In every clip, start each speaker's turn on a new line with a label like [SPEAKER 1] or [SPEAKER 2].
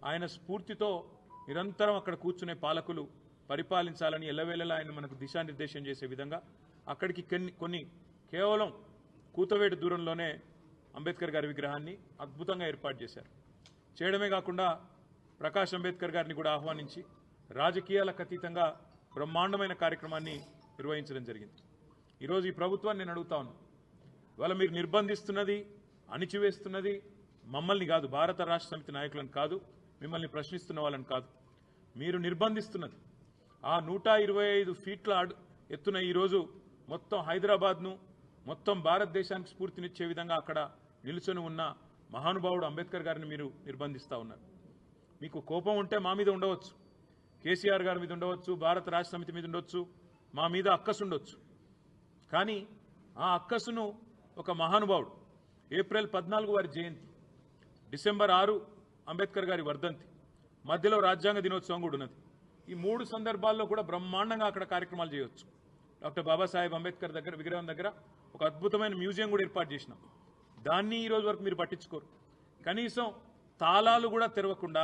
[SPEAKER 1] ఆయన స్ఫూర్తితో నిరంతరం అక్కడ కూర్చునే పాలకులు పరిపాలించాలని ఎల్లవేళలా ఆయన మనకు దిశానిర్దేశం చేసే విధంగా అక్కడికి కొన్ని కేవలం కూతవేటు దూరంలోనే అంబేద్కర్ గారి విగ్రహాన్ని అద్భుతంగా ఏర్పాటు చేశారు. చేయడమే కాకుండా ప్రకాష్ అంబేద్కర్ గారిని కూడా ఆహ్వానించి రాజకీయాలకు అతీతంగా బ్రహ్మాండమైన కార్యక్రమాన్ని నిర్వహించడం జరిగింది. ఈరోజు ఈ ప్రభుత్వాన్ని నేను అడుగుతా ఉన్నాను, ఇవాళ మీరు నిర్బంధిస్తున్నది, అణిచివేస్తున్నది మమ్మల్ని కాదు, భారత రాష్ట్ర సమితి నాయకులను కాదు, మిమ్మల్ని ప్రశ్నిస్తున్న వాళ్ళని కాదు, మీరు నిర్బంధిస్తున్నది ఆ 125 ఫీట్ల ఎత్తున ఈరోజు మొత్తం హైదరాబాద్ను మొత్తం భారతదేశానికి స్ఫూర్తినిచ్చే విధంగా అక్కడ నిలుచొని ఉన్న మహానుభావుడు అంబేద్కర్ గారిని మీరు నిర్బంధిస్తూ ఉన్నారు. మీకు కోపం ఉంటే మా మీద ఉండవచ్చు, కేసీఆర్ గారి మీద ఉండవచ్చు, భారత రాష్ట్ర సమితి మీద ఉండొచ్చు, మా మీద అక్కసు ఉండొచ్చు. కానీ ఆ అక్కసును ఒక మహానుభావుడు ఏప్రిల్ 14 వారి జయంతి, డిసెంబర్ 6 అంబేద్కర్ గారి వర్ధంతి, మధ్యలో రాజ్యాంగ దినోత్సవం కూడా ఉన్నది. ఈ 3 సందర్భాల్లో కూడా బ్రహ్మాండంగా అక్కడ కార్యక్రమాలు చేయవచ్చు. డాక్టర్ బాబాసాహెబ్ అంబేద్కర్ దగ్గర విగ్రహం దగ్గర ఒక అద్భుతమైన మ్యూజియం కూడా ఏర్పాటు చేసినాం. దాన్ని ఈ రోజు వరకు మీరు పట్టించుకోరు. కనీసం తాళాలు కూడా తెరవకుండా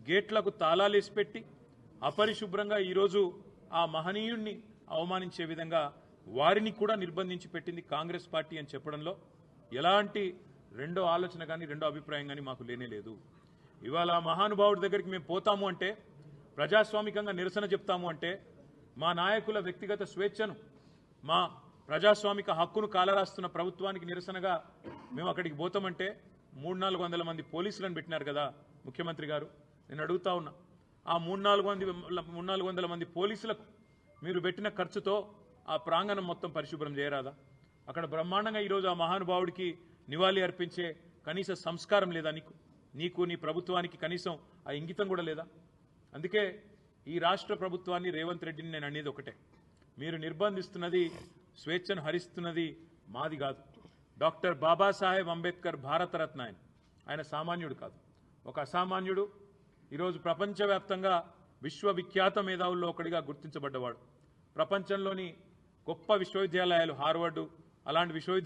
[SPEAKER 1] గేట్లకు తాళాలు వేసి పెట్టి అపరిశుభ్రంగా ఈరోజు ఆ మహనీయుణ్ణి అవమానించే విధంగా వారిని కూడా నిర్బంధించి పెట్టింది కాంగ్రెస్ పార్టీ అని చెప్పడంలో ఎలాంటి రెండో ఆలోచన కానీ రెండో అభిప్రాయం కానీ మాకు లేనేలేదు. ఇవాళ మహానుభావుడి దగ్గరికి మేము పోతాము అంటే, ప్రజాస్వామికంగా నిరసన చెప్తాము అంటే, మా నాయకుల వ్యక్తిగత స్వేచ్ఛను, మా ప్రజాస్వామిక హక్కును కాలరాస్తున్న ప్రభుత్వానికి నిరసనగా మేము అక్కడికి పోతామంటే 300-400 మంది పోలీసులను పెట్టినారు కదా ముఖ్యమంత్రి గారు. నేను అడుగుతా ఉన్నా, ఆ 300-400 మంది పోలీసులకు మీరు పెట్టిన ఖర్చుతో ఆ ప్రాంగణం మొత్తం పరిశుభ్రం చేయరాదా? అక్కడ బ్రహ్మాండంగా ఈరోజు ఆ మహానుభావుడికి నివాళి అర్పించే కనీస సంస్కారం లేదా? నీకు నీ ప్రభుత్వానికి కనీసం ఆ ఇంగితం కూడా లేదా? అందుకే ఈ రాష్ట్ర ప్రభుత్వాన్ని, రేవంత్ రెడ్డిని నేను అనేది ఒకటే, మీరు నిర్బంధిస్తున్నది, స్వేచ్ఛను హరిస్తున్నది మాది కాదు. డాక్టర్ బాబాసాహెబ్ అంబేద్కర్ భారతరత్న ఆయన సామాన్యుడు కాదు, ఒక అసామాన్యుడు. ఈరోజు ప్రపంచవ్యాప్తంగా విశ్వవిఖ్యాత మేధావుల్లో ఒకటిగా గుర్తించబడ్డవాడు. ప్రపంచంలోని గొప్ప విశ్వవిద్యాలయాలు, హార్వర్డ్ అలాంటి విశ్వవిద్యాలయాలు